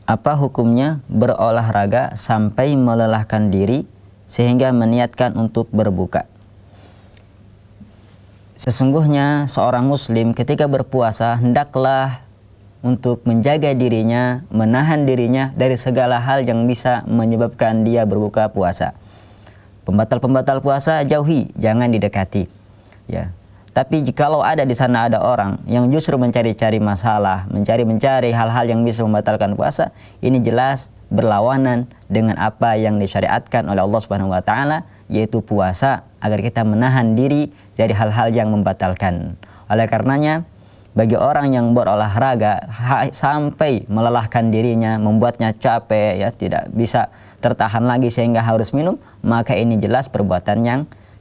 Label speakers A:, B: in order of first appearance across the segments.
A: Apa hukumnya berolahraga sampai melelahkan diri sehingga meniatkan untuk berbuka? Sesungguhnya seorang muslim ketika berpuasa hendaklah untuk menjaga dirinya, menahan dirinya dari segala hal yang bisa menyebabkan dia berbuka puasa. Pembatal-pembatal puasa jauhi, jangan didekati. Ya. Tapi jikalau ada di sana ada orang yang justru mencari-cari masalah, mencari hal-hal yang bisa membatalkan puasa, ini jelas berlawanan dengan apa yang disyariatkan oleh Allah Subhanahu wa taala, yaitu puasa, agar kita menahan diri dari hal-hal yang membatalkan. Oleh karenanya, bagi orang yang berolahraga sampai melelahkan dirinya, membuatnya capek, ya tidak bisa tertahan lagi sehingga harus minum, maka ini jelas perbuatan yang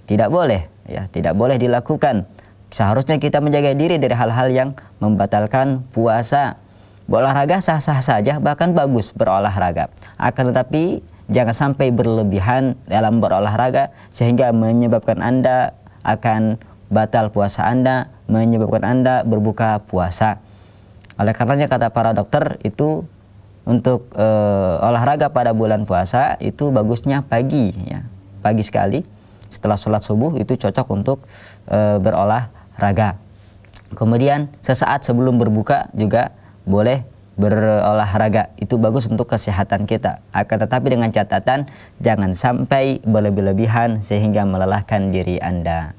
A: tidak boleh, ya tidak boleh dilakukan. Seharusnya kita menjaga diri dari hal-hal yang membatalkan puasa. Berolahraga sah-sah saja, bahkan bagus berolahraga. Akan tetapi jangan sampai berlebihan dalam berolahraga sehingga menyebabkan Anda akan batal puasa Anda, menyebabkan Anda berbuka puasa. Oleh karenanya kata para dokter itu untuk olahraga pada bulan puasa itu bagusnya pagi, ya. Pagi sekali setelah sholat subuh itu cocok untuk berolahraga. Kemudian sesaat sebelum berbuka juga boleh berolahraga, itu bagus untuk kesehatan kita. Akan tetapi dengan catatan jangan sampai berlebih-lebihan sehingga melelahkan diri Anda.